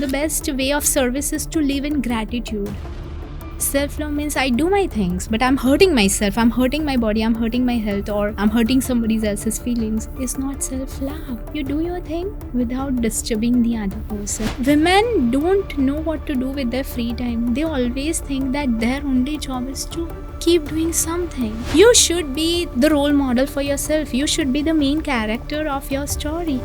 the best way of service is to live in gratitude. Self-love means I do my things, but I'm hurting myself, I'm hurting my body, I'm hurting my health, or I'm hurting somebody else's feelings. It's not self-love. You do your thing without disturbing the other person. Women don't know what to do with their free time. They always think that their only job is to keep doing something. You should be the role model for yourself. You should be the main character of your story.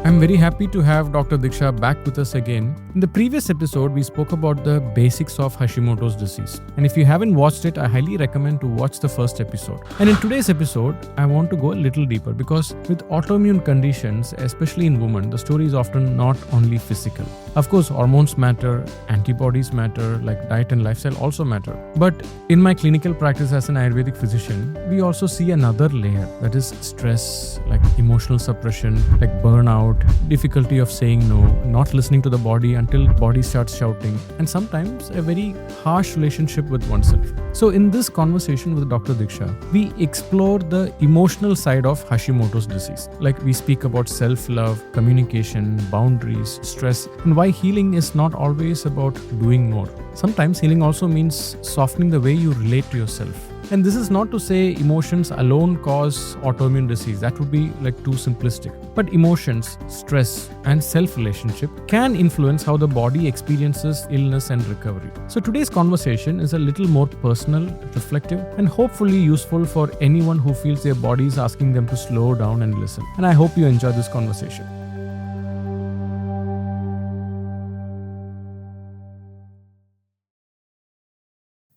I'm very happy to have Dr. Diksha back with us again. In the previous episode, we spoke about the basics of Hashimoto's disease. And if you haven't watched it, I highly recommend to watch the first episode. And in today's episode, I want to go a little deeper because with autoimmune conditions, especially in women, the story is often not only physical. Of course, hormones matter, antibodies matter, like diet and lifestyle also matter. But in my clinical practice as an Ayurvedic physician, we also see another layer, that is stress, like emotional suppression, like burnout, difficulty of saying no, not listening to the body until body starts shouting, and sometimes a very harsh relationship with oneself. So in this conversation with Dr. Diksha, we explore the emotional side of Hashimoto's disease. Like we speak about self-love, communication, boundaries, stress, and why healing is not always about doing more. Sometimes healing also means softening the way you relate to yourself. And this is not to say emotions alone cause autoimmune disease. That would be like too simplistic. But emotions, stress, and self-relationship can influence how the body experiences illness and recovery. So today's conversation is a little more personal, reflective, and hopefully useful for anyone who feels their body is asking them to slow down and listen. And I hope you enjoy this conversation.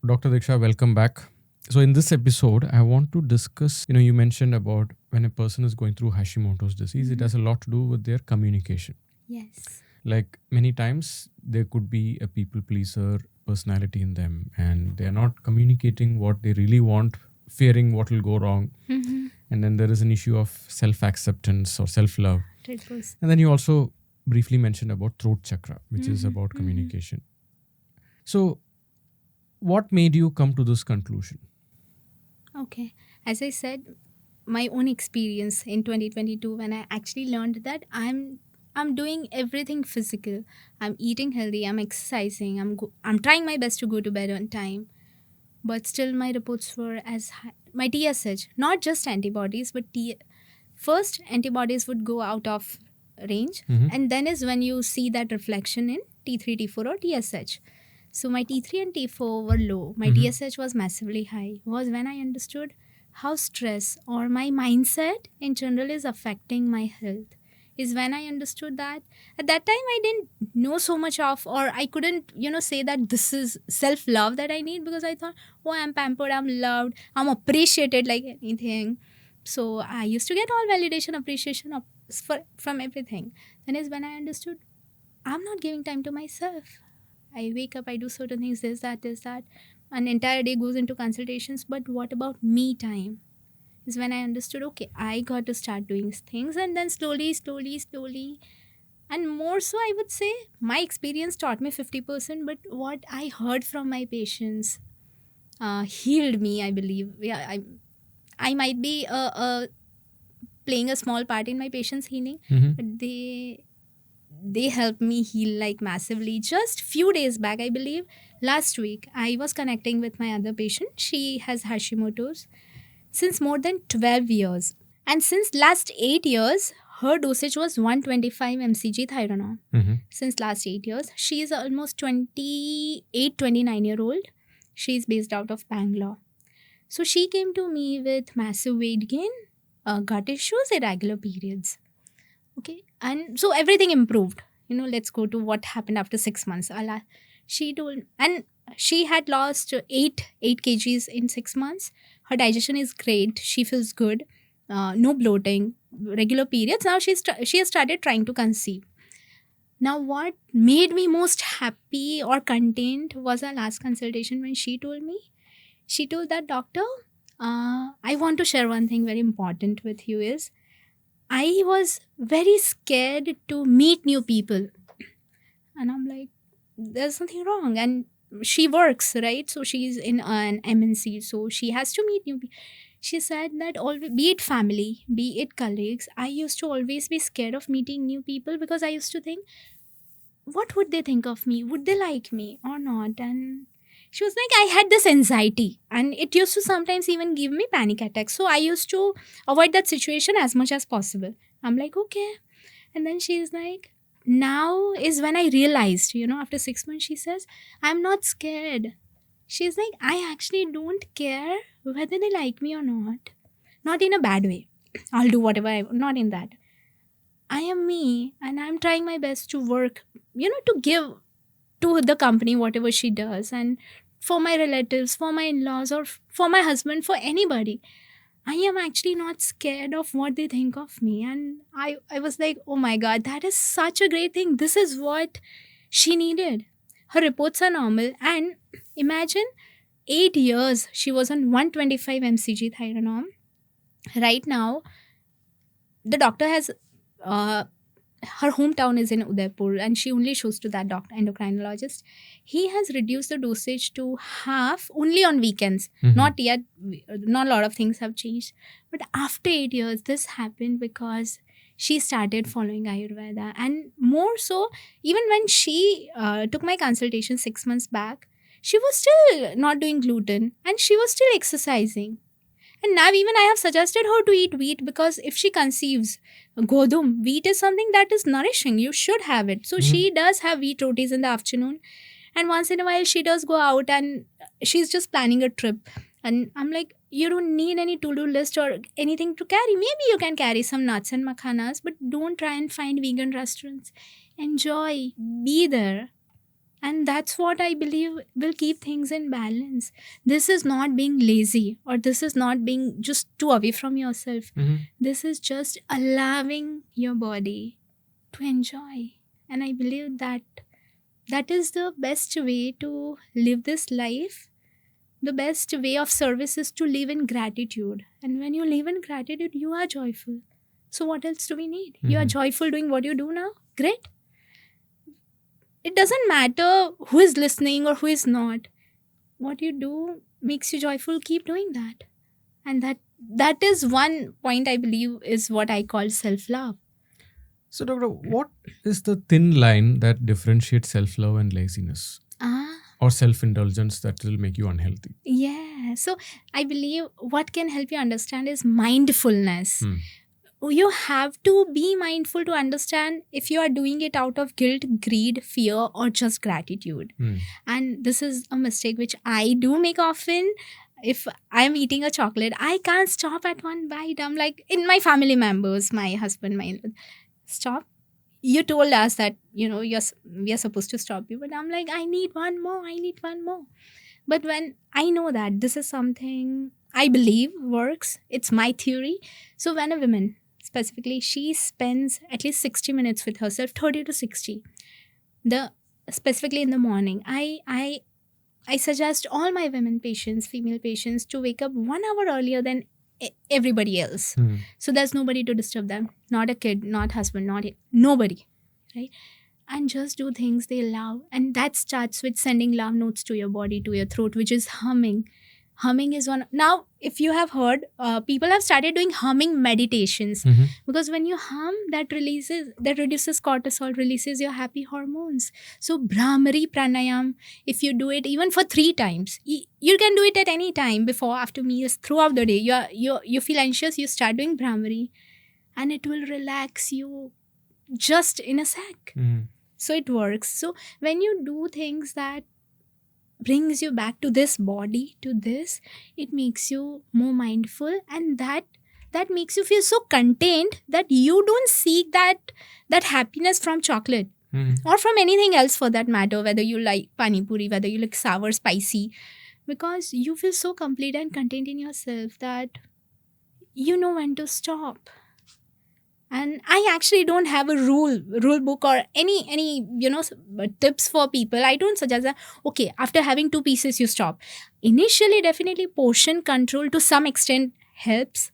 Dr. Diksha, welcome back. So in this episode, I want to discuss, you mentioned about when a person is going through Hashimoto's disease, it has a lot to do with their communication. Yes. Like many times, there could be a people pleaser personality in them and they're not communicating what they really want, fearing what will go wrong. Mm-hmm. And then there is an issue of self-acceptance or self-love. Right. And then you also briefly mentioned about throat chakra, which is about communication. So what made you come to this conclusion? Okay. As I said, my own experience in 2022 when I actually learned that I'm doing everything physical. I'm eating healthy, I'm exercising, I'm trying my best to go to bed on time. But still my reports were as high. My TSH, not just antibodies, but first antibodies would go out of range. And then is when you see that reflection in T3, T4 or TSH. So my T3 and T4 were low. My TSH was massively high. Was when I understood how stress or my mindset in general is affecting my health. Is when I understood that. At that time, I didn't know so much of, or I couldn't, say that this is self-love that I need, because I thought, oh, I'm pampered, I'm loved, I'm appreciated like anything. So I used to get all validation, appreciation from everything. Then is when I understood I'm not giving time to myself. I wake up, I do certain things, this, that. An entire day goes into consultations. But what about me time? Is when I understood, okay, I got to start doing things. And then slowly. And more so, I would say, my experience taught me 50%. But what I heard from my patients healed me, I believe. Yeah, I might be playing a small part in my patients' healing. But they helped me heal like massively. Just few days back, I believe, last week, I was connecting with my other patient. She has Hashimoto's since more than 12 years. And since last 8 years, her dosage was 125 mcg Thyroid. Since last 8 years, she is almost 29-year-old. She is based out of Bangalore. So she came to me with massive weight gain, gut issues, irregular periods. Okay, and so everything improved. Let's go to what happened after 6 months. She told, and she had lost 8 kgs in 6 months. Her digestion is great. She feels good. No bloating, regular periods. Now she has started trying to conceive. Now what made me most happy or content was our last consultation when she told that, doctor, I want to share one thing very important with you is, I was very scared to meet new people. And I'm like, there's something wrong. And she works, right? So she's in an MNC. So she has to meet new people. She said that be it family, be it colleagues, I used to always be scared of meeting new people because I used to think, what would they think of me? Would they like me or not? And she was like, I had this anxiety and it used to sometimes even give me panic attacks. So I used to avoid that situation as much as possible. I'm like, okay. And then she's like, now is when I realized, after 6 months, she says, I'm not scared. She's like, I actually don't care whether they like me or not. Not in a bad way. I'll do whatever not in that. I am me and I'm trying my best to work, to give to the company whatever she does. And for my relatives, for my in laws, or for my husband, for anybody, I am actually not scared of what they think of me. And I was like, oh my God, that is such a great thing. This is what she needed. Her reports are normal. And imagine 8 years she was on 125 mcg thyronorm. Right now, the doctor has uh, her hometown is in Udaipur and she only shows to that doctor, endocrinologist. He has reduced the dosage to half only on weekends. Not yet, not a lot of things have changed. But after 8 years, this happened because she started following Ayurveda. And more so, even when she took my consultation 6 months back, she was still not doing gluten and she was still exercising. And now even I have suggested her to eat wheat because if she conceives, godum, wheat is something that is nourishing. You should have it. So she does have wheat rotis in the afternoon. And once in a while she does go out and she's just planning a trip. And I'm like, you don't need any to-do list or anything to carry. Maybe you can carry some nuts and makhanas, but don't try and find vegan restaurants. Enjoy. Be there. And that's what I believe will keep things in balance. This is not being lazy or this is not being just too away from yourself. This is just allowing your body to enjoy. And I believe that that is the best way to live this life. The best way of service is to live in gratitude. And when you live in gratitude, you are joyful. So what else do we need? You are joyful doing what you do now? Great. It doesn't matter who is listening or who is not. What you do makes you joyful. Keep doing that. And that is one point I believe is what I call self-love. So, doctor, what is the thin line that differentiates self-love and laziness? Or self-indulgence that will make you unhealthy? Yeah. So I believe what can help you understand is mindfulness. You have to be mindful to understand if you are doing it out of guilt, greed, fear, or just gratitude. And this is a mistake which I do make often. If I'm eating a chocolate, I can't stop at one bite. I'm like, in my family members, my husband, stop. You told us that, we are supposed to stop you. But I'm like, I need one more. But when I know that this is something I believe works, it's my theory. So when a woman, specifically, she spends at least 60 minutes with herself, 30 to 60. Specifically in the morning, I suggest all my women patients, female patients, to wake up 1 hour earlier than everybody else. So there's nobody to disturb them. Not a kid, not husband, nobody. Right? And just do things they love. And that starts with sending love notes to your body, to your throat, which is humming. Humming is one. Now, if you have heard, people have started doing humming meditations because when you hum, that reduces cortisol, releases your happy hormones. So, Brahmari pranayam, if you do it even for 3 times, you can do it at any time, before, after meals, throughout the day. You feel anxious, you start doing Brahmari, and it will relax you just in a sec. So it works. So when you do things that brings you back to this body, to this, it makes you more mindful, and that makes you feel so contained that you don't seek that happiness from chocolate or from anything else for that matter, whether you like pani puri, whether you like sour, spicy, because you feel so complete and contained in yourself that you know when to stop. And I actually don't have a rule book or any tips for people. I don't suggest that, okay, after having 2 pieces, you stop. Initially, definitely portion control to some extent helps.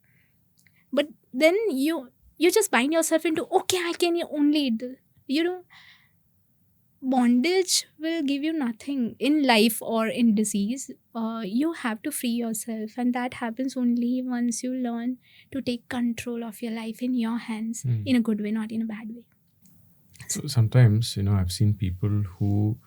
But then you just bind yourself into, okay, I can only eat this. Bondage will give you nothing in life or in disease. You have to free yourself, and that happens only once you learn to take control of your life in your hands, in a good way, not in a bad way. So sometimes, I've seen people who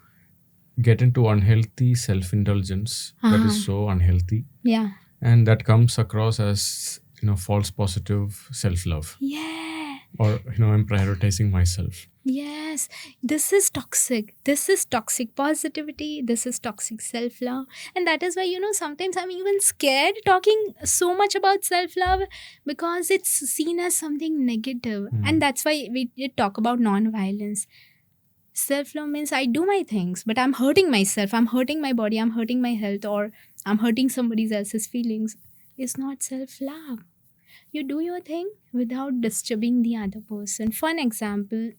get into unhealthy self-indulgence that is so unhealthy, Yeah. and that comes across as, false positive self-love, Yeah. or, I'm prioritizing myself. Yes, this is toxic. This is toxic positivity. This is toxic self love. And that is why, sometimes I'm even scared talking so much about self love because it's seen as something negative. And that's why we did talk about non violence. Self love means I do my things, but I'm hurting myself. I'm hurting my body. I'm hurting my health, or I'm hurting somebody else's feelings. It's not self love. You do your thing without disturbing the other person. For an example,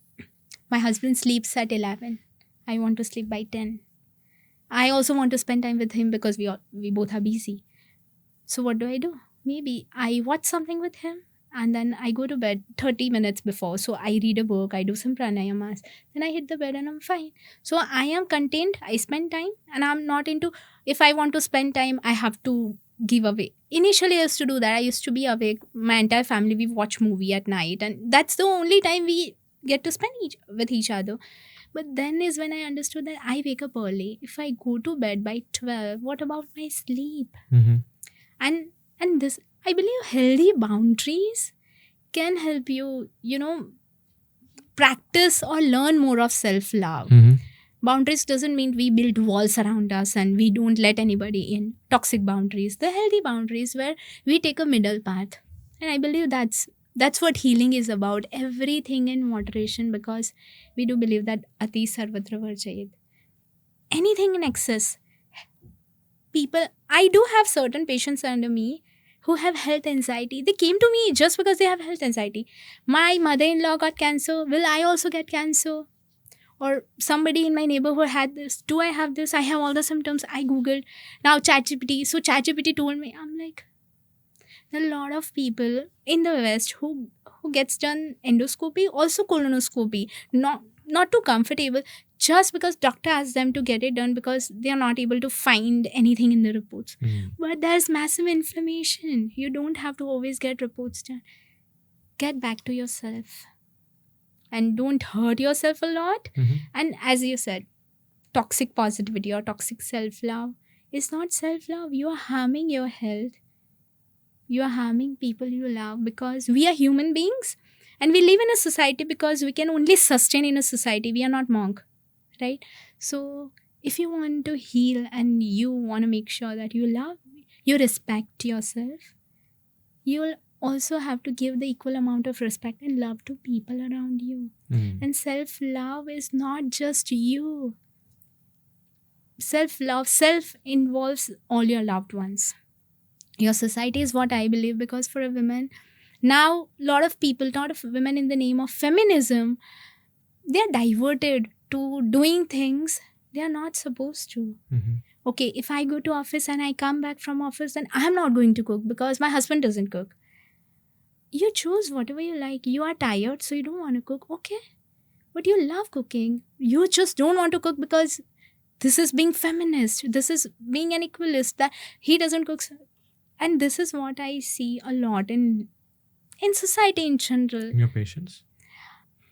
my husband sleeps at 11. I want to sleep by 10. I also want to spend time with him because we both are busy. So what do? Maybe I watch something with him and then I go to bed 30 minutes before. So I read a book, I do some pranayamas, then I hit the bed and I'm fine. So I am content, I spend time, and I'm not into, if I want to spend time, I have to give away. Initially I used to do that. I used to be awake. My entire family, we watch movie at night, and that's the only time we get to spend with each other. But then is when I understood that I wake up early. If I go to bed by 12, what about my sleep? And this, I believe healthy boundaries can help you, practice or learn more of self love. Boundaries doesn't mean we build walls around us and we don't let anybody in. Toxic boundaries, the healthy boundaries where we take a middle path. And I believe that's what healing is about. Everything in moderation, because we do believe that ati sarvatra varjayet. Anything in excess. People, I do have certain patients under me who have health anxiety. They came to me just because they have health anxiety. My mother-in-law got cancer. Will I also get cancer? Or somebody in my neighborhood had this. Do I have this? I have all the symptoms. I googled. Now ChatGPT. So ChatGPT told me. I'm like, there are a lot of people in the West who gets done endoscopy, also colonoscopy. Not too comfortable, just because doctor asks them to get it done because they are not able to find anything in the reports. But there's massive inflammation. You don't have to always get reports done. Get back to yourself. And don't hurt yourself a lot. And as you said, toxic positivity or toxic self-love is not self-love. You are harming your health. You are harming people you love, because we are human beings and we live in a society because we can only sustain in a society. We are not monk, right? So if you want to heal and you want to make sure that you love, you respect yourself, you'll also have to give the equal amount of respect and love to people around you. And self-love is not just you. Self involves all your loved ones. Your society is what I believe, because for a woman, now a lot of people, a lot of women, in the name of feminism, they're diverted to doing things they are not supposed to. Okay, if I go to office and I come back from office, then I'm not going to cook because my husband doesn't cook. You choose whatever you like. You are tired, so you don't want to cook. Okay, but you love cooking. You just don't want to cook because this is being feminist. This is being an equalist, that he doesn't cook. And this is what I see a lot in society in general. In your patients?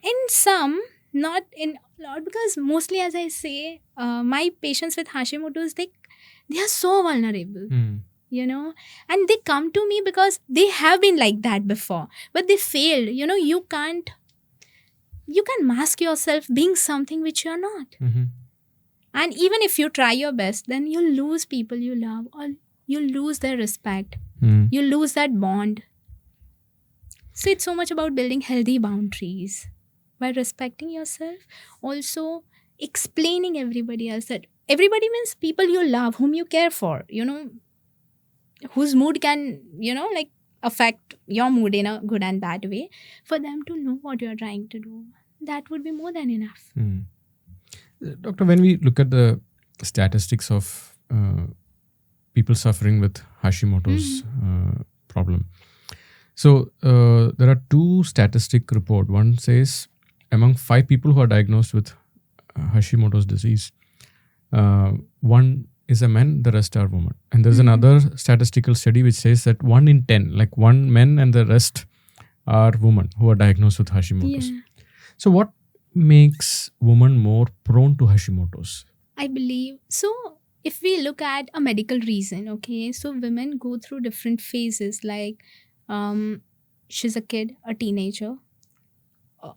In some, not in a lot, because mostly, as I say, my patients with Hashimoto's, they are so vulnerable, and they come to me because they have been like that before, but they failed. You can mask yourself being something which you are not. And even if you try your best, then you lose people you love, or you lose their respect. You lose that bond. So it's so much about building healthy boundaries by respecting yourself. Also explaining everybody else that everybody means people you love, whom you care for, whose mood can, affect your mood in a good and bad way. For them to know what you're trying to do, that would be more than enough. Doctor, when we look at the statistics of people suffering with Hashimoto's problem. So there are two statistic report. One says among 5 people who are diagnosed with Hashimoto's disease, 1 is a man, the rest are women. And there's another statistical study which says that 1 in 10, like 1 men and the rest are women who are diagnosed with Hashimoto's. Yeah. So what makes women more prone to Hashimoto's? I believe so. If we look at a medical reason, okay, so women go through different phases, like um, she's a kid, a teenager, uh,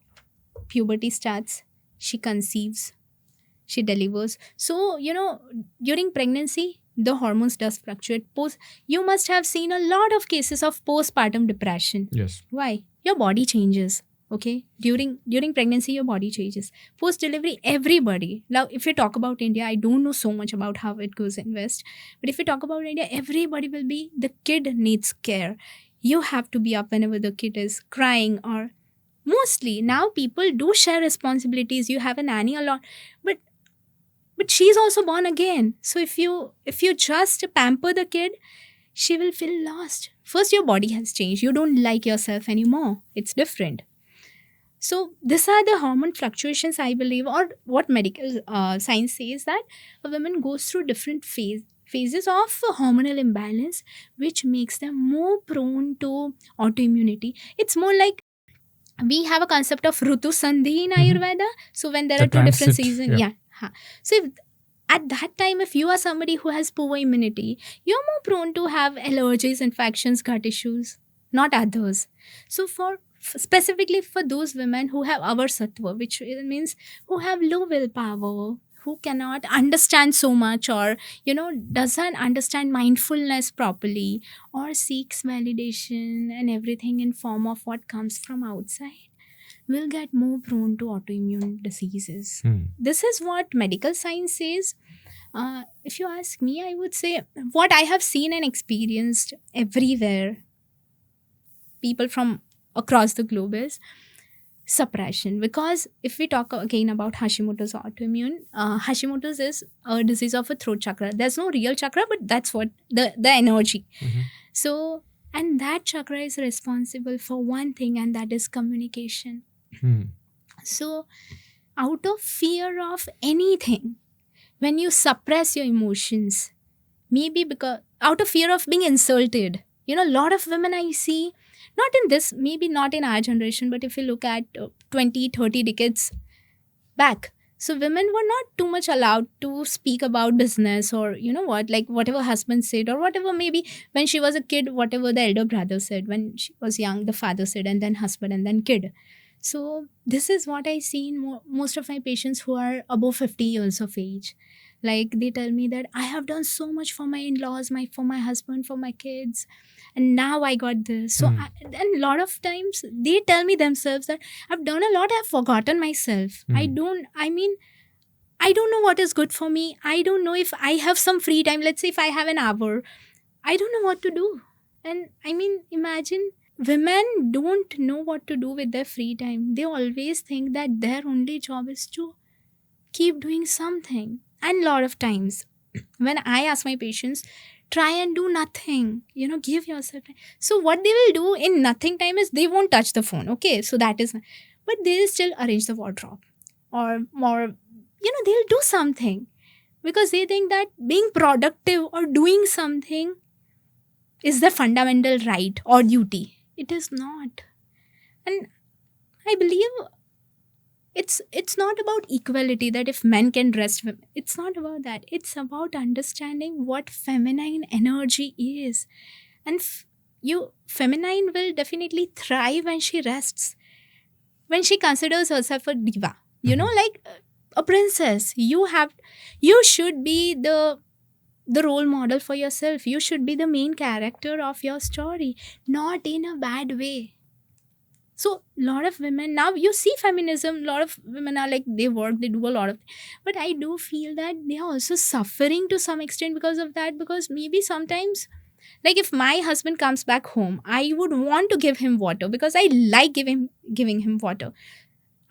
puberty starts, she conceives, she delivers. So, during pregnancy, the hormones does fluctuate. You must have seen a lot of cases of postpartum depression. Yes. Why? Your body changes. Okay, during pregnancy your body changes. Post delivery, everybody. Now if you talk about India, I don't know so much about how it goes in West, but if you talk about India, everybody will be, the kid needs care. You have to be up whenever the kid is crying, or mostly now people do share responsibilities. You have a nanny a lot, but she's also born again. So if you just pamper the kid, she will feel lost. First, your body has changed, you don't like yourself anymore, it's different. So these are the hormone fluctuations, I believe, or what medical science says, that a woman goes through different phases of hormonal imbalance, which makes them more prone to autoimmunity. It's more like, we have a concept of Rutu Sandhi in Mhm. Ayurveda. So when there The are two different transit. seasons, Yeah. yeah. So at that time, if you are somebody who has poor immunity, you're more prone to have allergies, infections, gut issues, not others. So specifically for those women who have our sattva, which means who have low willpower, who cannot understand so much, or doesn't understand mindfulness properly, or seeks validation and everything in form of what comes from outside, will get more prone to autoimmune diseases. Hmm. This is what medical science says. If you ask me, I would say what I have seen and experienced everywhere, people from across the globe, is suppression. Because if we talk again about Hashimoto's autoimmune, Hashimoto's is a disease of a throat chakra. There's no real chakra, but that's what the energy. Mhm. So, and that chakra is responsible for one thing, and that is communication. Hmm. So, out of fear of anything, when you suppress your emotions, maybe because out of fear of being insulted, a lot of women I see, not in this, maybe not in our generation, but if you look at 20, 30 decades back, so women were not too much allowed to speak about business, or like whatever husband said, or whatever, maybe when she was a kid, whatever the elder brother said, when she was young, the father said, and then husband, and then kid. So this is what I see in most of my patients who are above 50 years of age. Like they tell me that I have done so much for my in-laws, for my husband, for my kids, and now I got this. So Hmm. and a lot of times they tell me themselves that I've done a lot, I've forgotten myself. Hmm. I don't know what is good for me. I don't know if I have some free time. Let's say if I have an hour, I don't know what to do. And imagine, women don't know what to do with their free time. They always think that their only job is to keep doing something. And a lot of times, when I ask my patients, try and do nothing, give yourself time. So, what they will do in nothing time is they won't touch the phone. Okay, so that is, but they'll still arrange the wardrobe, or more, they'll do something, because they think that being productive or doing something is the fundamental right or duty. It is not. And I believe it's not about equality, that if men can rest women. It's not about that. It's about understanding what feminine energy is. And feminine will definitely thrive when she rests, when she considers herself a diva, Mhm. like a princess. You should be the role model for yourself. You should be the main character of your story, not in a bad way. So lot of women now, you see feminism, a lot of women are like, they work, they do a lot of, but I do feel that they are also suffering to some extent because of that. Because maybe sometimes, like if my husband comes back home, I would want to give him water, because I like giving him water.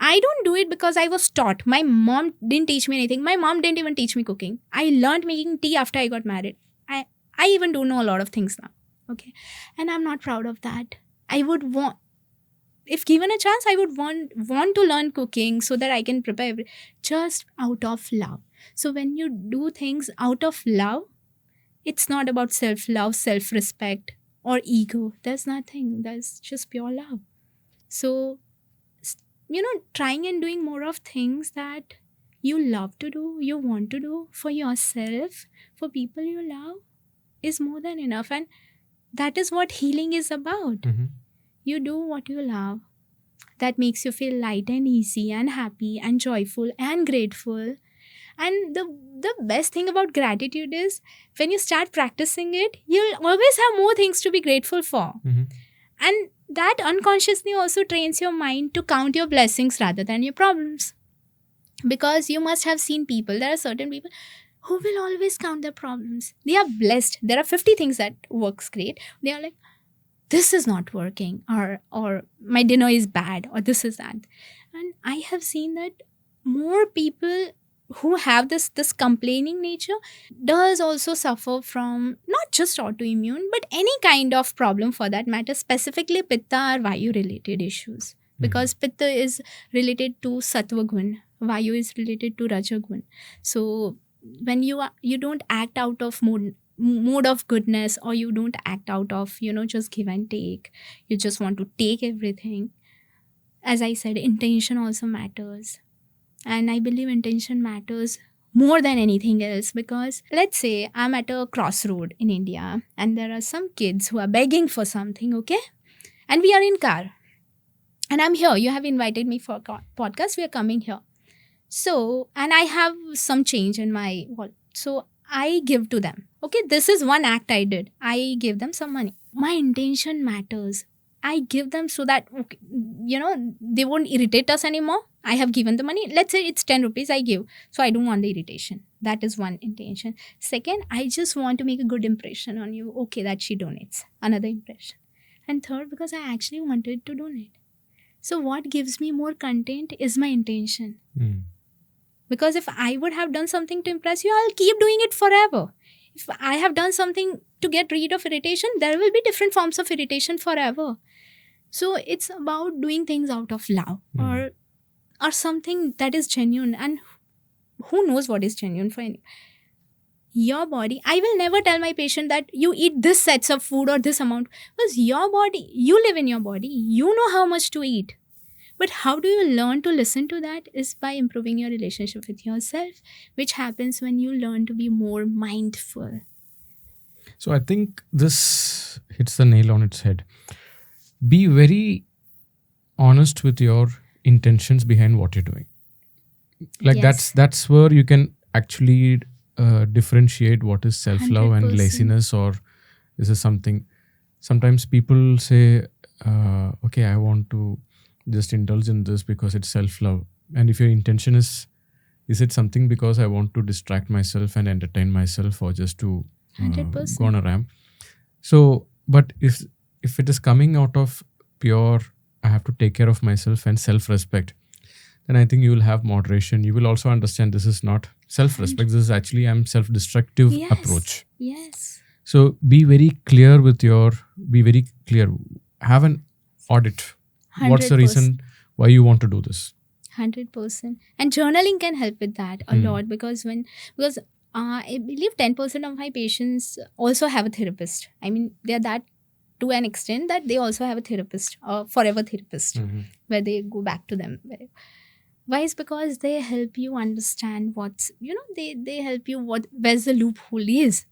I don't do it because I was taught. My mom didn't teach me anything. My mom didn't even teach me cooking. I learned making tea after I got married. I even don't know a lot of things now. Okay. And I'm not proud of that. I would want, if given a chance, I would want to learn cooking so that I can prepare just out of love. So when you do things out of love, it's not about self love, self respect, or ego. There's nothing. There's just pure love. So trying and doing more of things that you love to do, you want to do for yourself, for people you love, is more than enough. And that is what healing is about. Mhm. You do what you love. That makes you feel light and easy and happy and joyful and grateful. And the best thing about gratitude is when you start practicing it, you'll always have more things to be grateful for. Mhm. And that unconsciously also trains your mind to count your blessings rather than your problems. Because you must have seen people, there are certain people who will always count their problems. They are blessed. There are 50 things that works great. They are like, this is not working, or my dinner is bad, or this is that. And I have seen that more people who have this complaining nature does also suffer from not just autoimmune but any kind of problem for that matter, specifically pitta or vayu related issues. Because pitta is related to sattva gun, vayu is related to raja gun. So when you don't act out of mood of goodness, or you don't act out of just give and take, you just want to take everything. As I said, intention also matters. And I believe intention matters more than anything else, because let's say I'm at a crossroad in India and there are some kids who are begging for something, okay? And we are in car. And I'm here. You have invited me for a podcast. We are coming here. So, and I have some change in my wallet. So I give to them. Okay, this is one act I did. I give them some money. My intention matters. I give them so that, okay, they won't irritate us anymore. I have given the money. Let's say it's 10 rupees I give. So I don't want the irritation. That is one intention. Second, I just want to make a good impression on you. Okay, that she donates. Another impression. And third, because I actually wanted to donate. So what gives me more content is my intention. Because if I would have done something to impress you, I'll keep doing it forever. If I have done something to get rid of irritation, there will be different forms of irritation forever. So it's about doing things out of love or something that is genuine. And who knows what is genuine for any. Your body, I will never tell my patient that you eat this sets of food or this amount. Because your body, you live in your body, you know how much to eat. But how do you learn to listen to that is by improving your relationship with yourself, which happens when you learn to be more mindful. So I think this hits the nail on its head. Be very honest with your intentions behind what you're doing. Like Yes. that's where you can actually differentiate what is self-love and 100%. laziness, or is this something. Sometimes people say, okay, I want to just indulge in this because it's self-love. And if your intention is it something because I want to distract myself and entertain myself, or just to 100%. go on a ramp? So, but if it is coming out of pure, I have to take care of myself and self-respect, then I think you will have moderation. You will also understand this is not self-respect. This is actually self-destructive Yes. approach. Yes. So be very clear. Have an audit. What's the 100%. reason why you want to do this? 100%. And journaling can help with that a lot, because I believe 10% of my patients also have a therapist. I mean, they're that to an extent that they also have a therapist, a forever therapist, where they go back to them. Why? Is because they help you understand they help you where's the loophole is.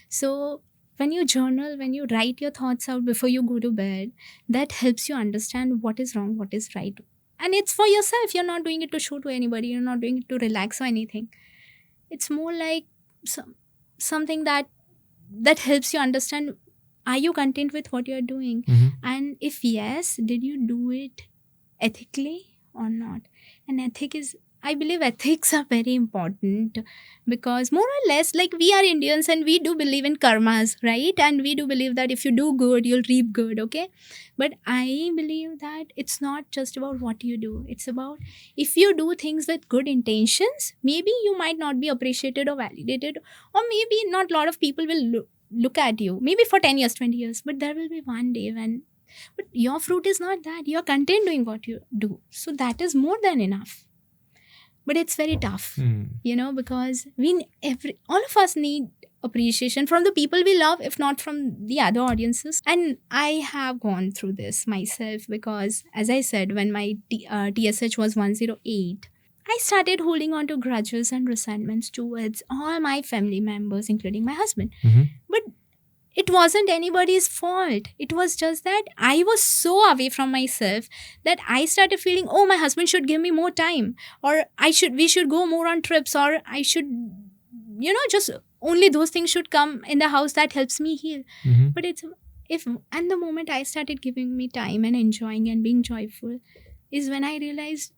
So when you journal, when you write your thoughts out before you go to bed, that helps you understand what is wrong, what is right. And it's for yourself. You're not doing it to show to anybody. You're not doing it to relax or anything. It's more like something that helps you understand, are you content with what you're doing? And if yes, did you do it ethically or not? And I believe ethics are very important, because more or less, like, we are Indians and we do believe in karmas, right? And we do believe that if you do good, you'll reap good, okay? But I believe that it's not just about what you do. It's about, if you do things with good intentions, maybe you might not be appreciated or validated, or maybe not a lot of people will look at you, maybe for 10 years, 20 years, but there will be one day but your fruit is not that. You're content doing what you do. So that is more than enough. But it's very tough, because all of us need appreciation from the people we love, if not from the other audiences. And I have gone through this myself because, as I said, when my TSH was 108, I started holding on to grudges and resentments towards all my family members, including my husband. Mm-hmm. But it wasn't anybody's fault. It was just that I was so away from myself that I started feeling, oh, my husband should give me more time, or we should go more on trips, or I should, just only those things should come in the house that helps me heal. Mm-hmm. But and the moment I started giving me time and enjoying and being joyful is when I realized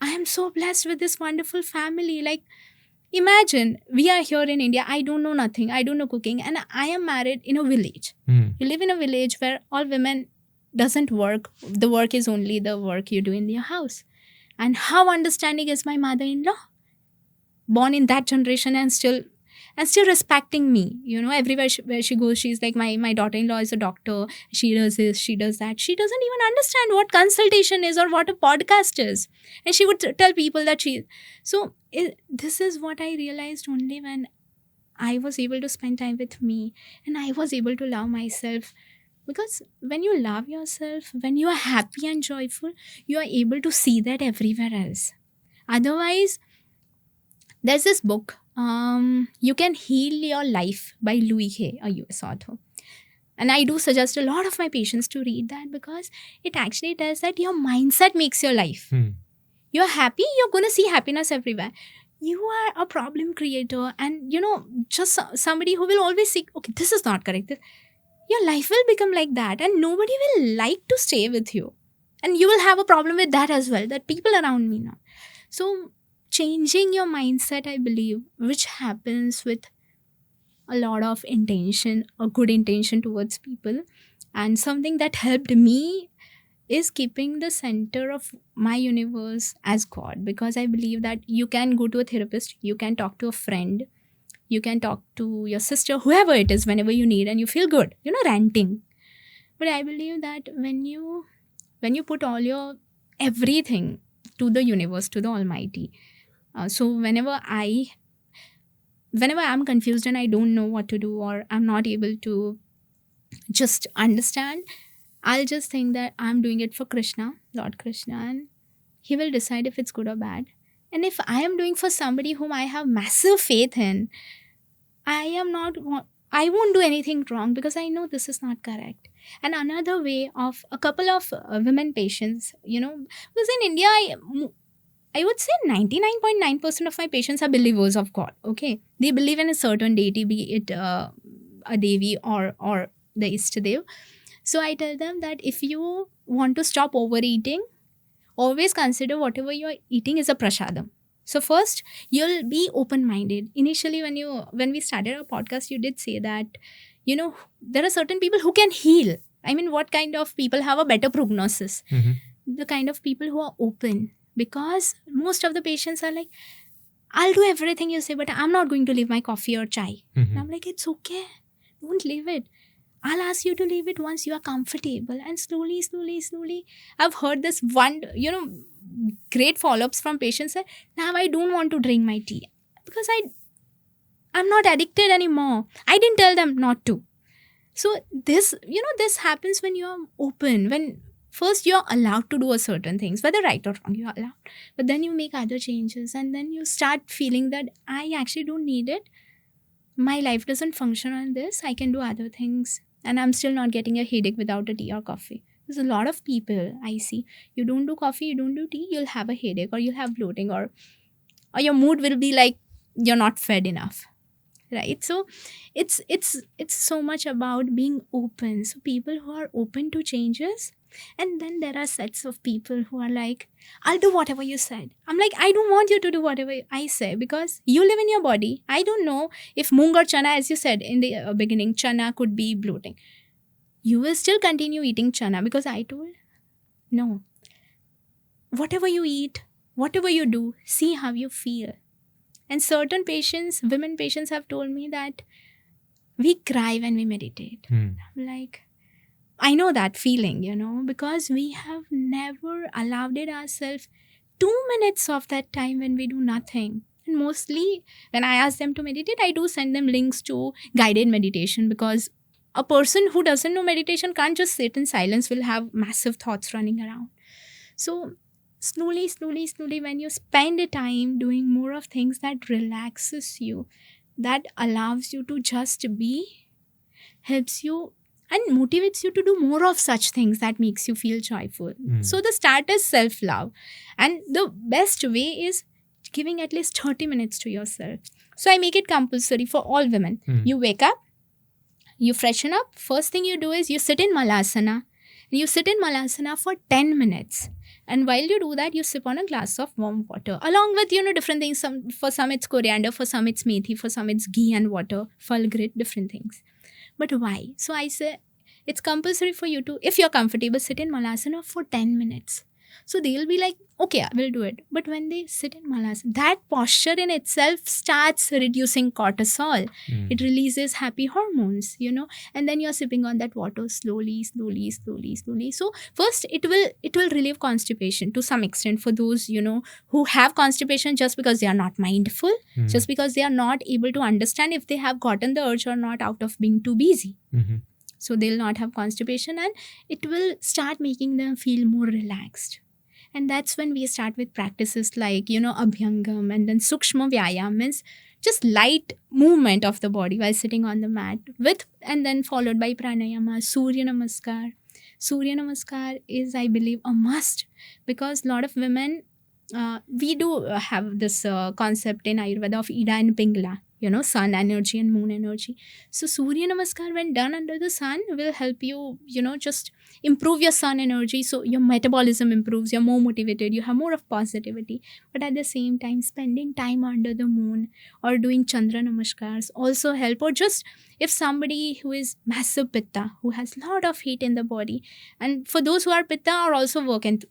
I am so blessed with this wonderful family. Like, imagine we are here in India. I don't know nothing. I don't know cooking. And I am married in a village. Mm. You live in a village where all women doesn't work. The work is only the work you do in your house. And how understanding is my mother-in-law? Born in that generation and still respecting me. Everywhere where she goes, she's like, my daughter-in-law is a doctor. She does this, she does that. She doesn't even understand what consultation is or what a podcast is. And she would tell people that this is what I realized only when I was able to spend time with me and I was able to love myself. Because when you love yourself, when you are happy and joyful, you are able to see that everywhere else. Otherwise, there's this book, You Can Heal Your Life by Louis Hay, a US author. And I do suggest a lot of my patients to read that because it actually tells that your mindset makes your life. You're happy, you're going to see happiness everywhere. You are a problem creator and, just somebody who will always say, okay, this is not correct. Your life will become like that and nobody will like to stay with you. And you will have a problem with that as well, that people around me now. So, changing your mindset, I believe, which happens with a lot of intention, a good intention towards people. And something that helped me is keeping the center of my universe as God. Because I believe that you can go to a therapist, you can talk to a friend, you can talk to your sister, whoever it is, whenever you need, and you feel good, ranting. But I believe that when you put all your everything to the universe, to the Almighty, so whenever I'm confused and I don't know what to do or I'm not able to just understand, I'll just think that I'm doing it for Krishna, Lord Krishna, and he will decide if it's good or bad. And if I am doing for somebody whom I have massive faith in, I won't do anything wrong because I know this is not correct. And another way of a couple of women patients, because in India, I would say 99.9% of my patients are believers of God, okay? They believe in a certain deity, be it a Devi or the Ishtadev. So I tell them that if you want to stop overeating, always consider whatever you're eating is a prasadam. So first, you'll be open-minded. Initially, when we started our podcast, you did say that, there are certain people who can heal. I mean, what kind of people have a better prognosis? Mm-hmm. The kind of people who are open. Because most of the patients are like, I'll do everything you say, but I'm not going to leave my coffee or chai. Mm-hmm. And I'm like, it's okay. Don't leave it. I'll ask you to leave it once you are comfortable. And slowly, I've heard this one, great follow-ups from patients that now I don't want to drink my tea because I'm not addicted anymore. I didn't tell them not to. So this happens when you're open, when first you're allowed to do a certain things, whether right or wrong, you're allowed. But then you make other changes and then you start feeling that I actually don't need it. My life doesn't function on this. I can do other things. And I'm still not getting a headache without a tea or coffee. There's a lot of people I see. You don't do coffee, you don't do tea, you'll have a headache or you'll have bloating or your mood will be like you're not fed enough. Right? So it's so much about being open. So people who are open to changes. And then there are sets of people who are like, I'll do whatever you said. I'm like, I don't want you to do whatever I say because you live in your body. I don't know if moong or chana, as you said in the beginning, chana could be bloating. You will still continue eating chana because I told, no. Whatever you eat, whatever you do, see how you feel. And certain patients, women patients have told me that we cry when we meditate. I'm like, I know that feeling, because we have never allowed it ourselves 2 minutes of that time when we do nothing. And mostly when I ask them to meditate, I do send them links to guided meditation, because a person who doesn't know meditation can't just sit in silence, will have massive thoughts running around. So slowly, when you spend the time doing more of things that relaxes you, that allows you to just be, helps you and motivates you to do more of such things that makes you feel joyful. So the start is self-love, and the best way is giving at least 30 minutes to yourself. So I make it compulsory for all women. You wake up, you freshen up, first thing you do is you sit in malasana. You sit in malasana for 10 minutes. And while you do that, you sip on a glass of warm water, along with, different things. For some it's coriander, for some it's methi, for some it's ghee and water, falgrit, different things. But why? So I say it's compulsory for you to, if you're comfortable, sit in malasana for 10 minutes. So they'll be like, okay, I will do it. But when they sit in malasana, that posture in itself starts reducing cortisol. It releases happy hormones, and then you're sipping on that water slowly. So first it will relieve constipation to some extent for those, who have constipation just because they are not mindful, just because they are not able to understand if they have gotten the urge or not out of being too busy. So they'll not have constipation, and it will start making them feel more relaxed. And that's when we start with practices like, abhyangam, and then sukshma vyayam, means just light movement of the body while sitting on the mat, and then followed by pranayama, surya namaskar. Surya namaskar is, I believe, a must, because a lot of women, we do have this concept in Ayurveda of Ida and Pingla, sun energy and moon energy. So Surya Namaskar, when done under the sun, will help you, just improve your sun energy. So your metabolism improves, you're more motivated, you have more of positivity. But at the same time, spending time under the moon or doing Chandra Namaskars also help. Or just if somebody who is massive pitta, who has a lot of heat in the body, and for those who are pitta or also work and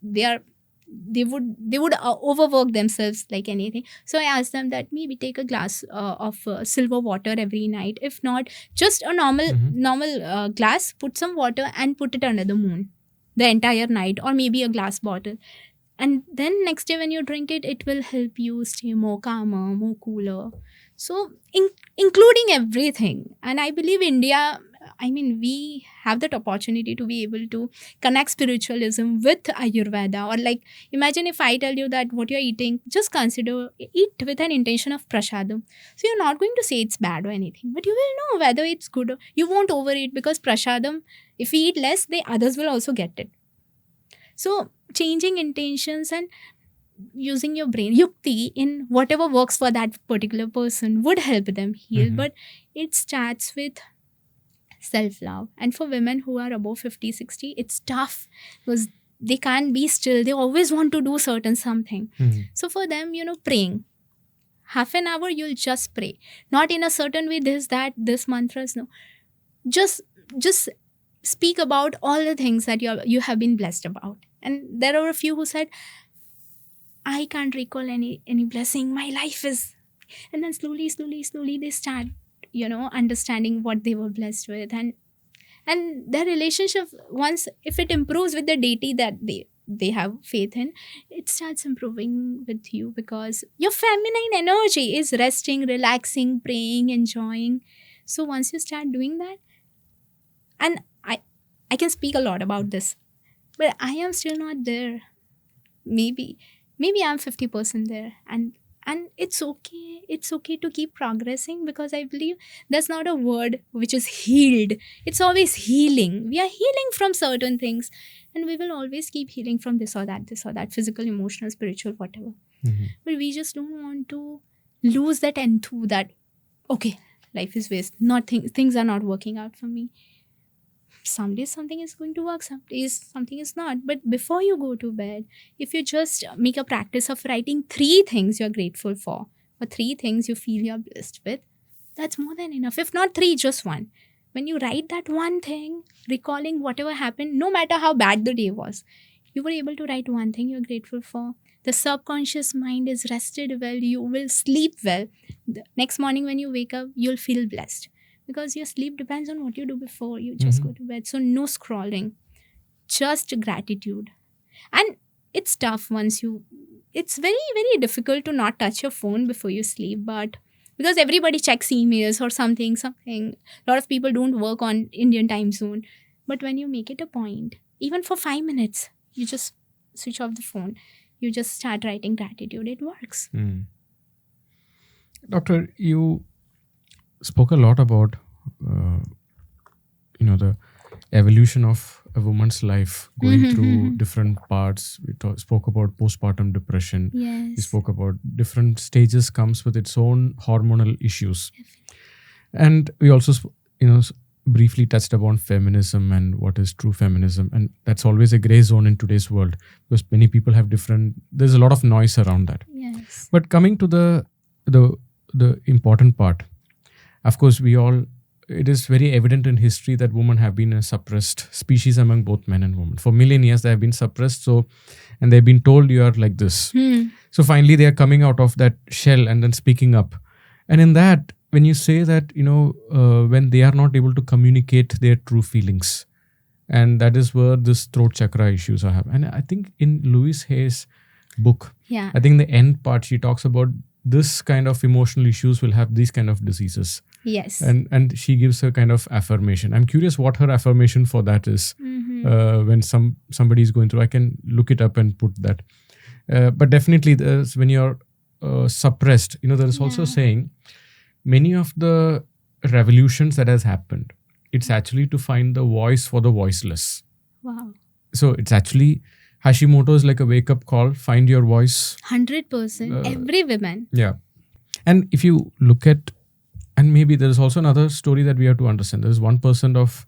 they would overwork themselves like anything. So I asked them that maybe take a glass of silver water every night. If not, just a normal glass, put some water and put it under the moon the entire night, or maybe a glass bottle. And then next day when you drink it, it will help you stay more calmer, more cooler. So including everything. And I believe India, we have that opportunity to be able to connect spiritualism with Ayurveda. Or like, imagine if I tell you that what you're eating, just consider, eat with an intention of prasadam. So you're not going to say it's bad or anything, but you will know whether it's good. You won't overeat, because prasadam, if we eat less, the others will also get it. So changing intentions and using your brain, yukti, in whatever works for that particular person would help them heal. But it starts with self-love. And for women who are above 50, 60, it's tough, because they can't be still. They always want to do certain something. So for them, praying. Half an hour, you'll just pray. Not in a certain way, this mantras, no. Just speak about all the things that you have been blessed about. And there are a few who said, I can't recall any blessing. My life is... And then slowly they start, understanding what they were blessed with. And their relationship, once, if it improves with the deity that they have faith in, it starts improving with you, because your feminine energy is resting, relaxing, praying, enjoying. So once you start doing that, and I can speak a lot about this, but I am still not there. Maybe I'm 50% there, and it's okay. It's okay to keep progressing, because I believe there's not a word which is healed. It's always healing. We are healing from certain things, and we will always keep healing from this or that, physical, emotional, spiritual, whatever. But we just don't want to lose that enthu that, okay, life is waste. Things are not working out for me. Some days something is going to work, some days something is not. But before you go to bed, if you just make a practice of writing 3 things you're grateful for, or 3 things you feel you're blessed with, that's more than enough. If not 3, just 1. When you write that one thing, recalling whatever happened, no matter how bad the day was, you were able to write one thing you're grateful for. The subconscious mind is rested well, you will sleep well. The next morning when you wake up, you'll feel blessed. Because your sleep depends on what you do before you just go to bed. So no scrolling, just gratitude. And it's tough once it's very, very difficult to not touch your phone before you sleep, but because everybody checks emails or something, a lot of people don't work on Indian time zone. But when you make it a point, even for 5 minutes, you just switch off the phone, you just start writing gratitude, it works. Doctor, you spoke a lot about the evolution of a woman's life going through different parts. We spoke about postpartum depression. Yes. We spoke about different stages comes with its own hormonal issues. And we also briefly touched upon feminism and what is true feminism, and that's always a gray zone in today's world because many people have there's a lot of noise around that. Yes. But coming to the important part, of course, it is very evident in history that women have been a suppressed species among both men and women. For millennia, they have been suppressed, and they've been told you are like this. So finally, they are coming out of that shell and then speaking up. And in that, when you say that, when they are not able to communicate their true feelings, and that is where this throat chakra issues are happening. And I think in Louise Hay's book, I think the end part, she talks about this kind of emotional issues will have these kind of diseases. Yes. And she gives a kind of affirmation. I'm curious what her affirmation for that is. When somebody is going through, I can look it up and put that. But definitely, when you're suppressed, there is also saying many of the revolutions that has happened, it's actually to find the voice for the voiceless. Wow. So it's actually Hashimoto is like a wake-up call. Find your voice. 100%. Every woman. Yeah. And if you look at, and maybe there is also another story that we have to understand. There is 1% of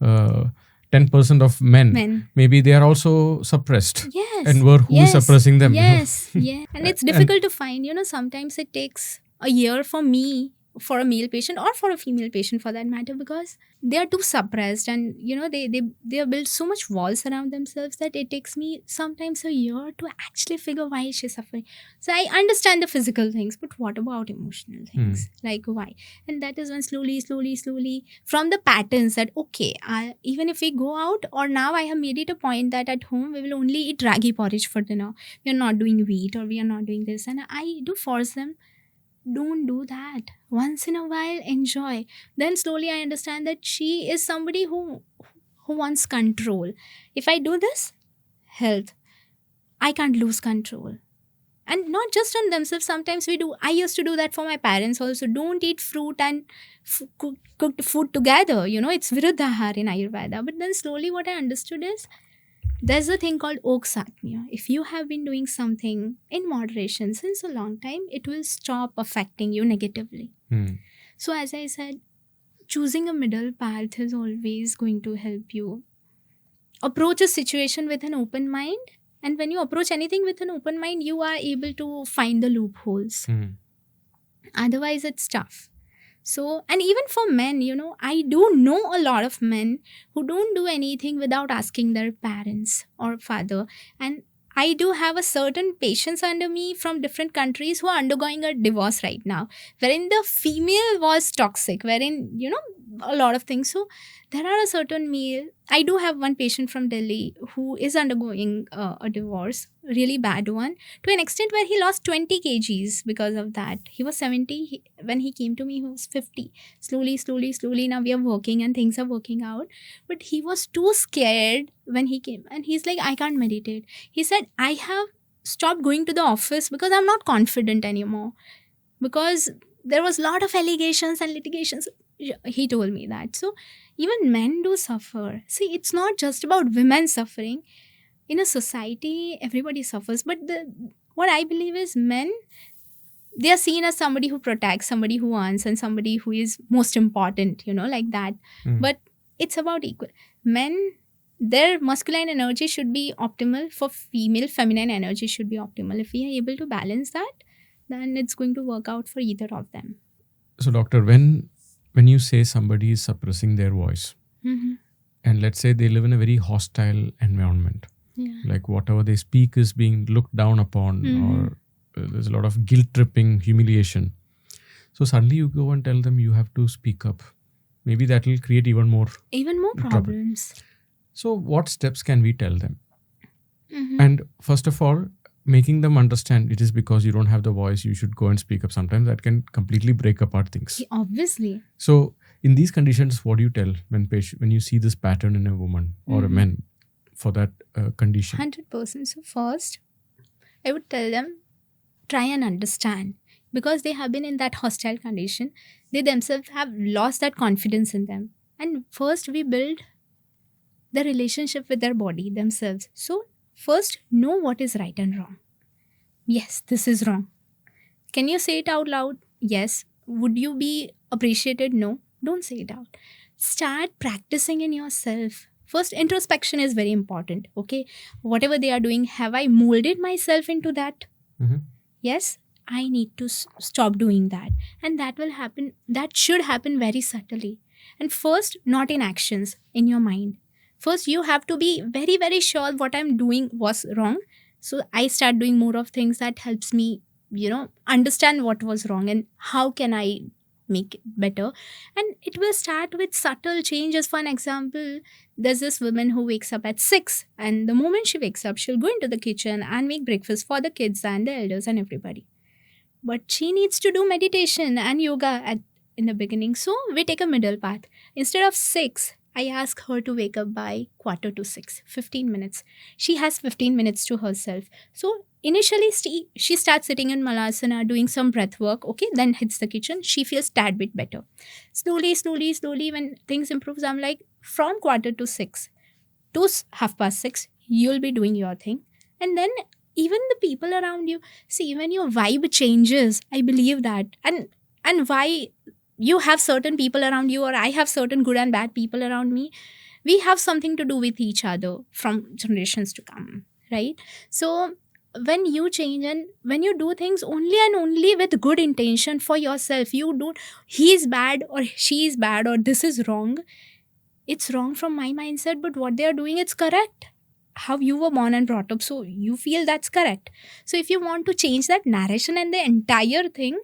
10% of men. Maybe they are also suppressed. Yes. And who is suppressing them? Yes. Yeah. And it's difficult to find. Sometimes it takes a year for me, for a male patient or for a female patient for that matter, because they are too suppressed and they have built so much walls around themselves that it takes me sometimes a year to actually figure why she's suffering. So I understand the physical things, but what about emotional things? Like why? And that is when slowly from the patterns that even if we go out, or now I have made it a point that at home we will only eat ragi porridge for dinner, we are not doing wheat or we are not doing this, and I do force them, don't do that. Once in a while, enjoy. Then slowly I understand that she is somebody who wants control. If I do this, health, I can't lose control. And not just on themselves, sometimes we do. I used to do that for my parents also. Don't eat fruit and cooked food together. It's viruddhahar in Ayurveda. But then slowly what I understood is, there's a thing called oksatmya. If you have been doing something in moderation since a long time, it will stop affecting you negatively. So as I said, choosing a middle path is always going to help you approach a situation with an open mind. And when you approach anything with an open mind, you are able to find the loopholes. Otherwise, it's tough. So, and even for men, I do know a lot of men who don't do anything without asking their parents or father. And I do have a certain patients under me from different countries who are undergoing a divorce right now, wherein the female was toxic, wherein, a lot of things. So there are a certain male. I do have one patient from Delhi who is undergoing a divorce, really bad one, to an extent where he lost 20 kgs because of that. He was 70. When he came to me, he was 50. Slowly, now we are working and things are working out. But he was too scared when he came. And he's like, I can't meditate. He said, I have stopped going to the office because I'm not confident anymore. Because there was a lot of allegations and litigations. He told me that. So even men do suffer. See, it's not just about women suffering. In a society, everybody suffers. But what I believe is men, they are seen as somebody who protects, somebody who earns, and somebody who is most important, like that. But it's about equal. Men, their masculine energy should be optimal. For female, feminine energy should be optimal. If we are able to balance that, then it's going to work out for either of them. So, doctor, when you say somebody is suppressing their voice, and let's say they live in a very hostile environment, like whatever they speak is being looked down upon, or there's a lot of guilt-tripping, humiliation. So suddenly you go and tell them you have to speak up. Maybe that will create even more problems. So what steps can we tell them? And first of all, making them understand it is because you don't have the voice, you should go and speak up, sometimes that can completely break apart things. Obviously. So in these conditions, what do you tell when you see this pattern in a woman or a man for that condition? 100%. So first, I would tell them, try and understand, because they have been in that hostile condition. They themselves have lost that confidence in them. And first, we build the relationship with their body themselves. So first, know what is right and wrong. Yes, this is wrong. Can you say it out loud? Yes. Would you be appreciated? No. Don't say it out. Start practicing in yourself. First, introspection is very important. Okay. Whatever they are doing, have I molded myself into that? Mhm. Yes. I need to stop doing that. And that will happen. That should happen very subtly. And first, not in actions, in your mind. First, you have to be very, very sure what I'm doing was wrong. So I start doing more of things that helps me, understand what was wrong and how can I make it better. And it will start with subtle changes. For an example, there's this woman who wakes up at 6, and the moment she wakes up, she'll go into the kitchen and make breakfast for the kids and the elders and everybody. But she needs to do meditation and yoga in the beginning. So we take a middle path. Instead of 6, I ask her to wake up by 5:45, 15 minutes. She has 15 minutes to herself. So initially, she starts sitting in Malasana, doing some breath work. Okay, then hits the kitchen. She feels tad bit better. Slowly, slowly, slowly, when things improves, I'm like, from 5:45 to 6:30, you'll be doing your thing. And then even the people around you, see, when your vibe changes, I believe that. And why you have certain people around you, or I have certain good and bad people around me, we have something to do with each other from generations to come, right? So when you change and when you do things only and only with good intention for yourself, you don't, he is bad or she is bad or this is wrong, it's wrong from my mindset, but what they are doing, it's correct. How you were born and brought up, so you feel that's correct. So if you want to change that narration and the entire thing,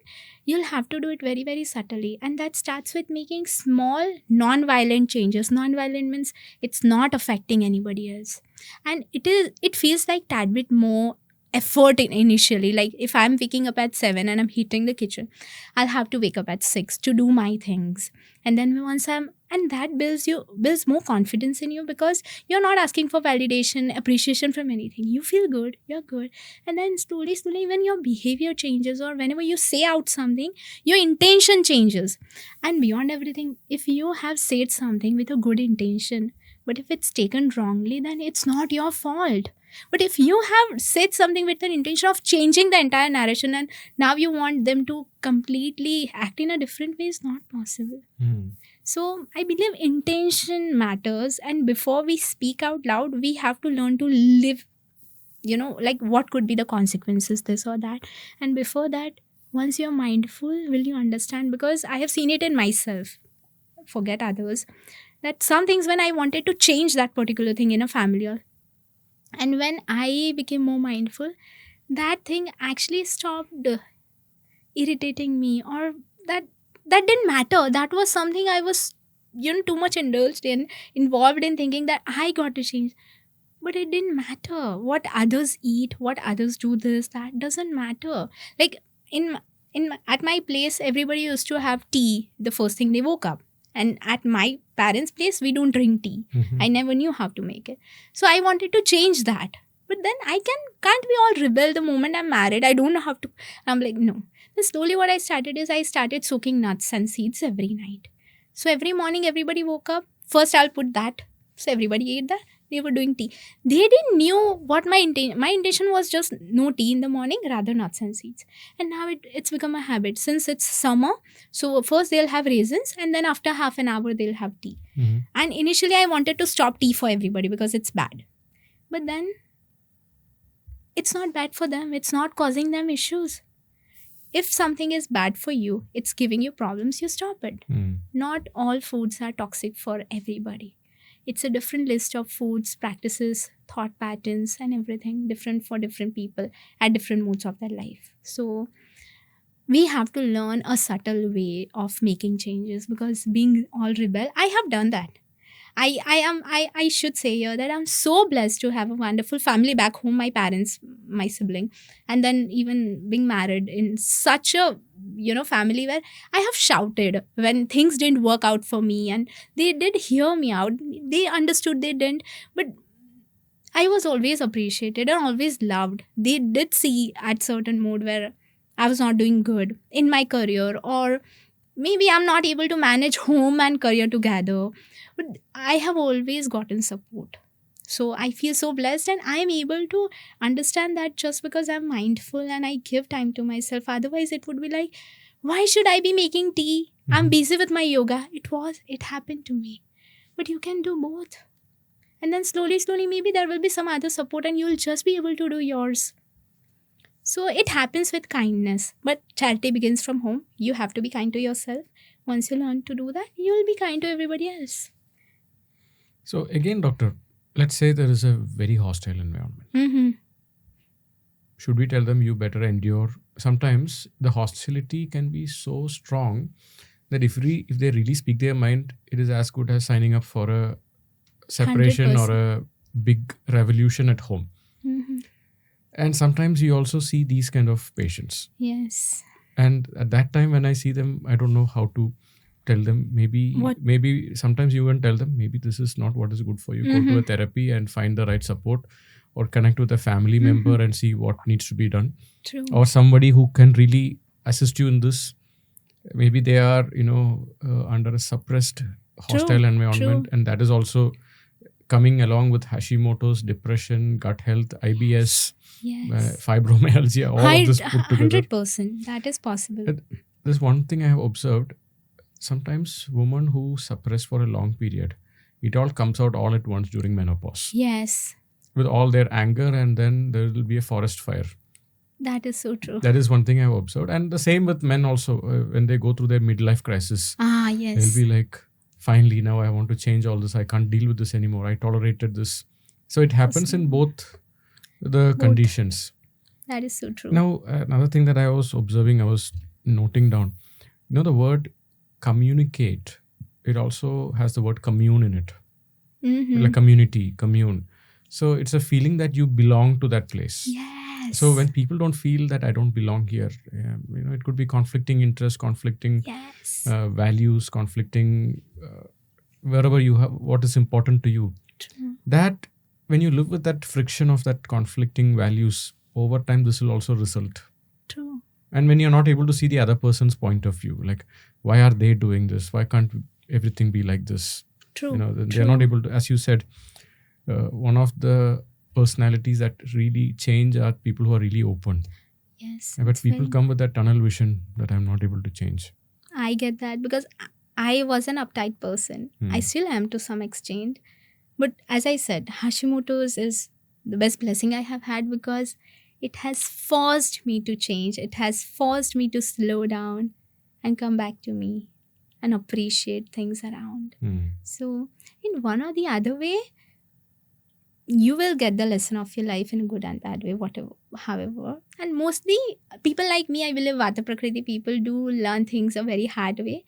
you'll have to do it very, very subtly. And that starts with making small, non-violent changes. Non-violent means it's not affecting anybody else. And it feels like tad bit more effort initially. Like if I'm waking up at 7 and I'm heating the kitchen, I'll have to wake up at 6 to do my things. And then once and that builds more confidence in you, because you're not asking for validation, appreciation from anything. You feel good, you're good. And then slowly, slowly, when your behavior changes or whenever you say out something, your intention changes. And beyond everything, if you have said something with a good intention, but if it's taken wrongly, then it's not your fault. But if you have said something with an intention of changing the entire narration and now you want them to completely act in a different way, it's not possible. So I believe intention matters, and before we speak out loud, we have to learn to live, like what could be the consequences, this or that. And before that, once you're mindful, will you understand? Because I have seen it in myself, forget others, that some things when I wanted to change that particular thing in a family, and when I became more mindful, that thing actually stopped irritating me, or that didn't matter. That was something I was, too much indulged in, involved in, thinking that I got to change. But it didn't matter what others eat, what others do, this, that doesn't matter. Like at my place, everybody used to have tea the first thing they woke up. And at my parents' place, we don't drink tea. I never knew how to make it. So I wanted to change that. But then can't we all rebel the moment I'm married? I don't know how to. I'm like, no. Then slowly what I started is I started soaking nuts and seeds every night. So every morning everybody woke up. First I'll put that. So everybody ate that. They were doing tea. They didn't knew what my intention. My intention was just no tea in the morning, rather nuts and seeds. And now it's become a habit. Since it's summer, so first they'll have raisins, and then after half an hour they'll have tea. And initially I wanted to stop tea for everybody because it's bad. But then it's not bad for them. It's not causing them issues. If something is bad for you, it's giving you problems, you stop it. Not all foods are toxic for everybody. It's a different list of foods, practices, thought patterns, and everything different for different people at different moods of their life. So we have to learn a subtle way of making changes, because being all rebel, I have done that. I should say here that I'm so blessed to have a wonderful family back home, my parents, my sibling, and then even being married in such a family where I have shouted when things didn't work out for me, and they did hear me out. They understood, they didn't, but I was always appreciated and always loved. They did see at certain mode where I was not doing good in my career, or maybe I'm not able to manage home and career together, but I have always gotten support. So I feel so blessed, and I'm able to understand that just because I'm mindful and I give time to myself. Otherwise, it would be like, why should I be making tea? I'm busy with my yoga. It happened to me. But you can do both. And then slowly, maybe there will be some other support and you'll just be able to do yours. So it happens with kindness. But charity begins from home. You have to be kind to yourself. Once you learn to do that, you'll be kind to everybody else. So again, doctor, let's say there is a very hostile environment. Mm-hmm. Should we tell them you better endure? Sometimes the hostility can be so strong that if they really speak their mind, it is as good as signing up for a separation 100%. or a big revolution at home. Mm-hmm. And sometimes you also see these kind of patients. Yes. And at that time when I see them, I don't know how to tell them. Maybe sometimes you can tell them, maybe this is not what is good for you. Go to a therapy and find the right support, or connect with a family member and see what needs to be done. True. Or somebody who can really assist you in this. Maybe they are, under a suppressed hostile environment, and that is also coming along with Hashimoto's, depression, gut health, IBS, Yes. fibromyalgia, all of this put together. 100%. That is possible. There's one thing I have observed. Sometimes women who suppress for a long period, it all comes out all at once during menopause. Yes. With all their anger, and then there will be a forest fire. That is so true. That is one thing I've observed. And the same with men also. When they go through their midlife crisis, Yes. they'll be like, finally, now I want to change all this. I can't deal with this anymore. I tolerated this. So it happens in both the conditions. That is so true. Now, another thing that I was observing, I was noting down. The word communicate, it also has the word commune in it. Like community, commune. So it's a feeling that you belong to that place. Yes. So when people don't feel that I don't belong here, it could be conflicting interests, conflicting values, conflicting wherever you have what is important to you. True. That when you live with that friction of that conflicting values, over time this will also result. True. And when you're not able to see the other person's point of view, like, why are they doing this? Why can't everything be like this? True. They're not able to, as you said, one of the personalities that really change are people who are really open. Yes. But people come with that tunnel vision that I'm not able to change. I get that, because I was an uptight person. I still am to some extent. But as I said, Hashimoto's is the best blessing I have had, because it has forced me to change. It has forced me to slow down and come back to me and appreciate things around. So in one or the other way, you will get the lesson of your life in a good and bad way, whatever, however. And mostly people like me, I believe VATA Prakriti people do learn things a very hard way.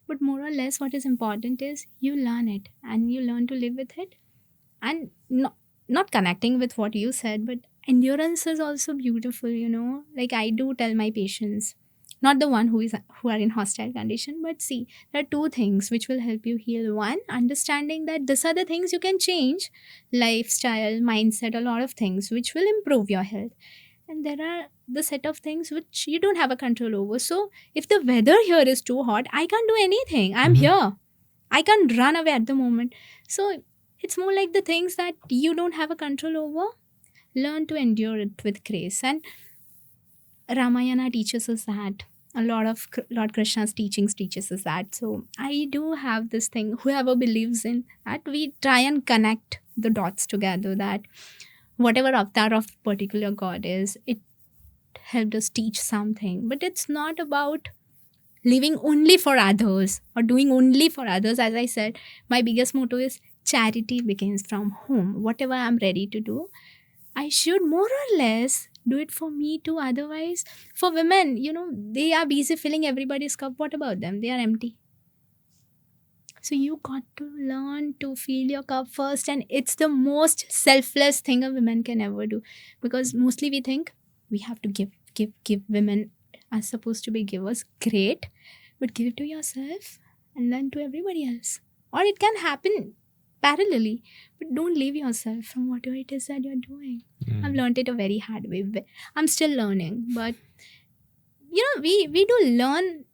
But more or less what is important is you learn it and you learn to live with it. And not connecting with what you said, but endurance is also beautiful, Like I do tell my patients, not the one who are in hostile condition, but see, there are two things which will help you heal. One, understanding that these are the things you can change, lifestyle, mindset, a lot of things which will improve your health. And there are the set of things which you don't have a control over. So if the weather here is too hot, I can't do anything. I'm here. I can't run away at the moment. So it's more like the things that you don't have a control over. Learn to endure it with grace. And Ramayana teaches us that. A lot of Lord Krishna's teachings teaches us that. So I do have this thing, whoever believes in that, we try and connect the dots together, that whatever avatar of particular God is, it helped us teach something. But it's not about living only for others or doing only for others. As I said, my biggest motto is charity begins from home. Whatever I'm ready to do, I should more or less do it for me too. Otherwise, for women, they are busy filling everybody's cup. What about them? They are empty. So you got to learn to fill your cup first, and it's the most selfless thing a woman can ever do, because mostly we think we have to give. Women are supposed to be givers. Great, but give it to yourself and then to everybody else. Or it can happen parallelly, but don't leave yourself from whatever it is that you're doing. I've learned it a very hard way. I'm still learning, but we do learn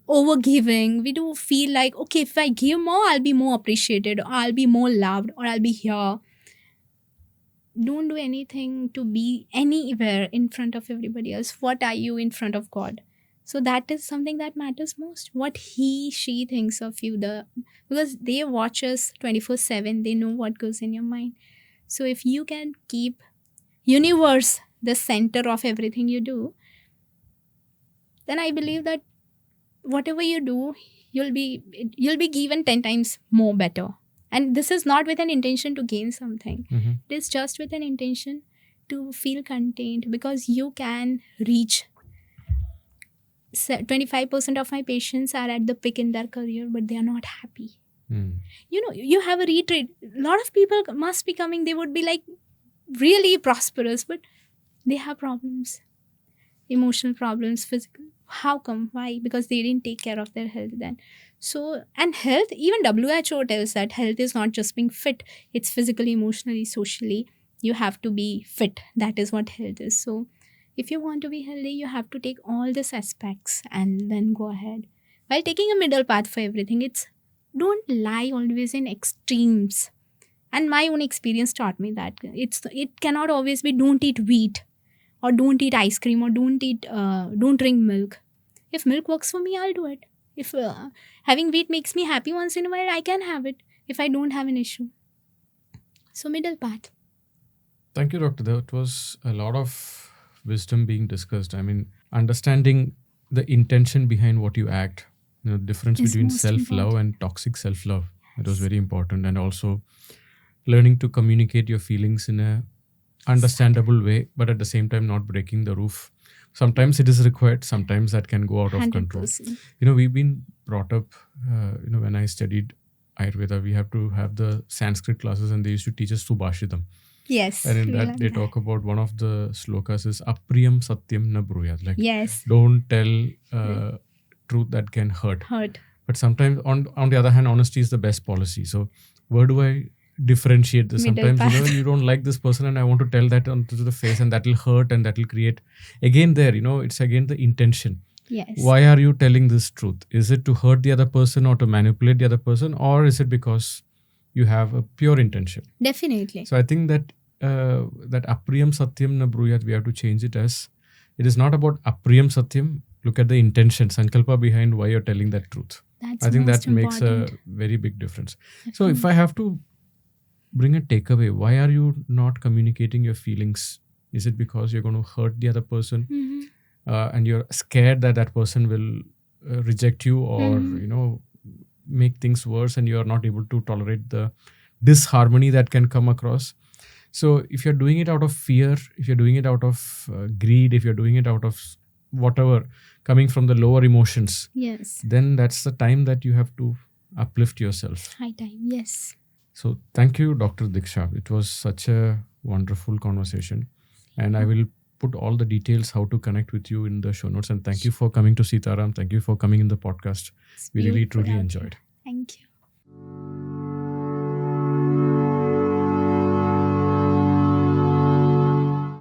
over giving. We do feel like, okay, if I give more, I'll be more appreciated, or I'll be more loved, or I'll be here. Don't do anything to be anywhere in front of everybody else. What are you in front of God? So that is something that matters most. What she thinks of you, because they watch us 24/7, they know what goes in your mind. So if you can keep universe the center of everything you do, then I believe that whatever you do, you'll be given 10 times more better. And this is not with an intention to gain something. It is just with an intention to feel contained, because you can reach 25% of my patients are at the peak in their career, but they are not happy. You have a retreat. A lot of people must be coming. They would be like really prosperous, but they have problems, emotional problems, physical. How come? Why? Because they didn't take care of their health then. So, and health, even WHO tells that health is not just being fit, it's physically, emotionally, socially. You have to be fit. That is what health is. So if you want to be healthy, you have to take all these aspects and then go ahead. While taking a middle path for everything, it's don't lie always in extremes. And my own experience taught me that it cannot always be don't eat wheat, or don't eat ice cream, or don't drink milk. If milk works for me, I'll do it. If having wheat makes me happy once in a while, I can have it if I don't have an issue. So middle path. Thank you, Doctor. That was a lot of wisdom being discussed. I mean, understanding the intention behind what you act, difference Is between most self-love important. and toxic self-love. It was very important. And also learning to communicate your feelings in a understandable way, but at the same time not breaking the roof. Sometimes it is required, sometimes that can go out of control. 100%. We've been brought up, when I studied Ayurveda, we have to have the Sanskrit classes, and they used to teach us Subhashitam. Yes. And in we that learned they talk about one of the slokas is Apriyam Satyam Na Bruyat. Like, Yes. don't tell truth that can hurt. Hurt. But sometimes, on the other hand, honesty is the best policy. So where do I differentiate this? Middle Sometimes, path. you don't like this person and I want to tell that onto the face, and that will hurt and that will create, again there, it's again the intention. Yes. Why are you telling this truth? Is it to hurt the other person or to manipulate the other person, or is it because you have a pure intention? Definitely. So I think that that Apriyam Satyam Na Bruyat, we have to change it as, it is not about Apriyam Satyam. Look at the intention, sankalpa behind why you're telling that truth. That's I think most that makes a important. very big difference. So if I have to bring a takeaway, why are you not communicating your feelings? Is it because you're going to hurt the other person, and you're scared that that person will reject you, or make things worse, and you're not able to tolerate the disharmony that can come across? So if you're doing it out of fear, if you're doing it out of greed, if you're doing it out of whatever, coming from the lower emotions, Yes. then that's the time that you have to uplift yourself. High time. Yes. So thank you, Dr. Diksha. It was such a wonderful conversation. And I will put all the details how to connect with you in the show notes. And thank you for coming to Sitaram. Thank you for coming in the podcast. It's We really beautiful truly out enjoyed. here. Thank you.